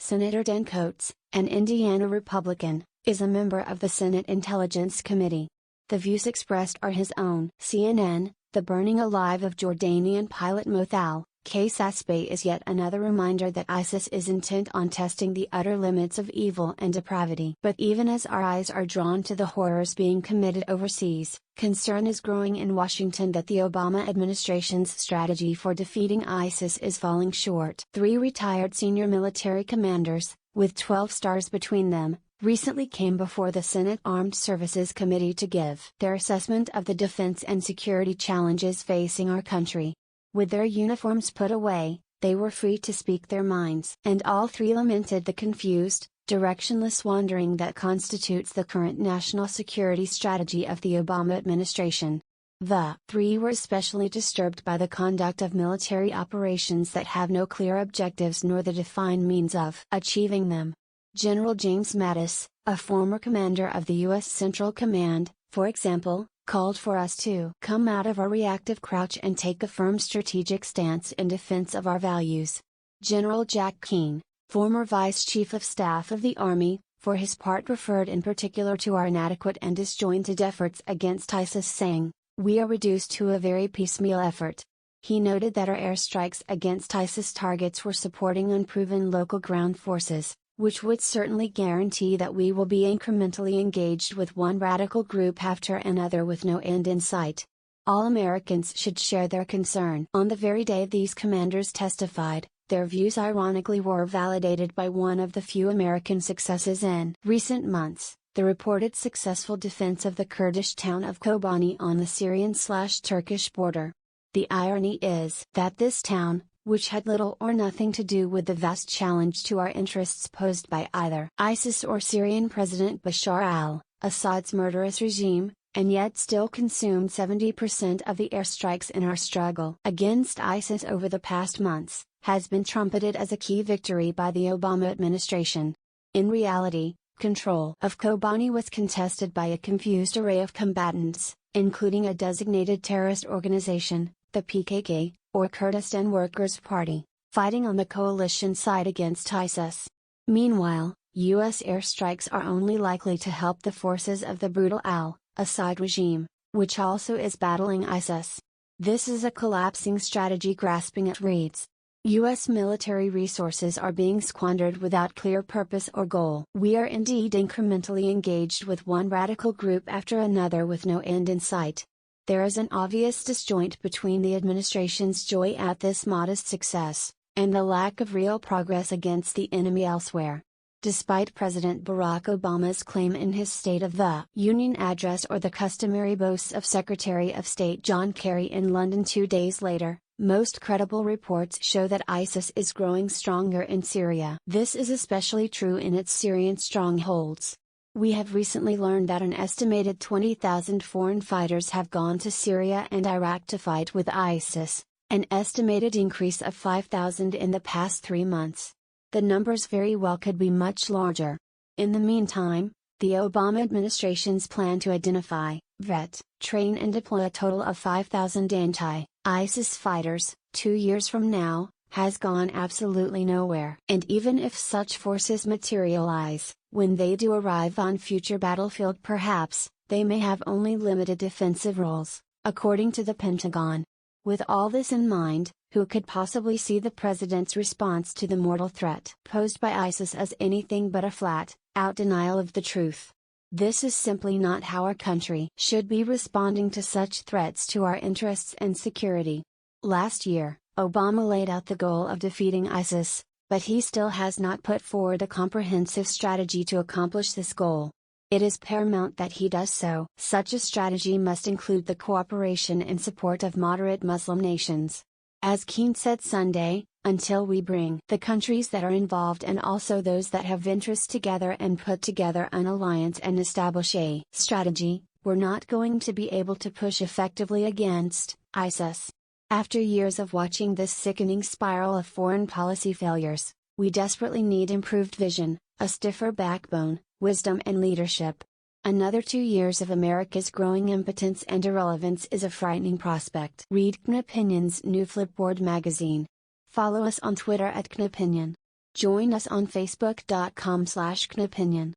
Senator Dan Coates, an Indiana Republican, is a member of the Senate Intelligence Committee. The views expressed are his own. CNN, the burning alive of Jordanian pilot Moath al-Kasasbeh is yet another reminder that ISIS is intent on testing the utter limits of evil and depravity. But even as our eyes are drawn to the horrors being committed overseas, concern is growing in Washington that the Obama administration's strategy for defeating ISIS is falling short. 3 retired senior military commanders, with 12 stars between them, recently came before the Senate Armed Services Committee to give their assessment of the defense and security challenges facing our country. With their uniforms put away, they were free to speak their minds. And all 3 lamented the confused, directionless wandering that constitutes the current national security strategy of the Obama administration. The 3 were especially disturbed by the conduct of military operations that have no clear objectives nor the defined means of achieving them. General James Mattis, a former commander of the U.S. Central Command, for example, called for us to come out of our reactive crouch and take a firm strategic stance in defense of our values. General Jack Keane, former Vice Chief of Staff of the Army, for his part referred in particular to our inadequate and disjointed efforts against ISIS, saying, "We are reduced to a very piecemeal effort." He noted that our airstrikes against ISIS targets were supporting unproven local ground forces, which would certainly guarantee that we will be incrementally engaged with one radical group after another with no end in sight. All Americans should share their concern. On the very day these commanders testified, their views ironically were validated by one of the few American successes in recent months, the reported successful defense of the Kurdish town of Kobani on the Syrian/Turkish border. The irony is that this town, which had little or nothing to do with the vast challenge to our interests posed by either ISIS or Syrian President Bashar al-Assad's murderous regime, and yet still consumed 70% of the airstrikes in our struggle against ISIS over the past months, has been trumpeted as a key victory by the Obama administration. In reality, control of Kobani was contested by a confused array of combatants, including a designated terrorist organization, the PKK, or Kurdistan Workers' Party, fighting on the coalition side against ISIS. Meanwhile, U.S. airstrikes are only likely to help the forces of the brutal al-Assad regime, which also is battling ISIS. This is a collapsing strategy grasping at reeds. U.S. military resources are being squandered without clear purpose or goal. We are indeed incrementally engaged with one radical group after another with no end in sight. There is an obvious disjoint between the administration's joy at this modest success, and the lack of real progress against the enemy elsewhere. Despite President Barack Obama's claim in his State of the Union address or the customary boasts of Secretary of State John Kerry in London 2 days later, most credible reports show that ISIS is growing stronger in Syria. This is especially true in its Syrian strongholds. We have recently learned that an estimated 20,000 foreign fighters have gone to Syria and Iraq to fight with ISIS, an estimated increase of 5,000 in the past 3 months. The numbers very well could be much larger. In the meantime, the Obama administration's plan to identify, vet, train and deploy a total of 5,000 anti-ISIS fighters, 2 years from now, has gone absolutely nowhere. And even if such forces materialize, when they do arrive on future battlefield, perhaps, they may have only limited defensive roles, according to the Pentagon. With all this in mind, who could possibly see the president's response to the mortal threat posed by ISIS as anything but a flat-out denial of the truth? This is simply not how our country should be responding to such threats to our interests and security. Last year, Obama laid out the goal of defeating ISIS, but he still has not put forward a comprehensive strategy to accomplish this goal. It is paramount that he does so. Such a strategy must include the cooperation and support of moderate Muslim nations. As Keane said Sunday, until we bring the countries that are involved and also those that have interests together and put together an alliance and establish a strategy, we're not going to be able to push effectively against ISIS. After years of watching this sickening spiral of foreign policy failures, we desperately need improved vision, a stiffer backbone, wisdom and leadership. Another 2 years of America's growing impotence and irrelevance is a frightening prospect. Read KNOPinion's new Flipboard magazine. Follow us on Twitter at KNOPinion. Join us on facebook.com/knopinion.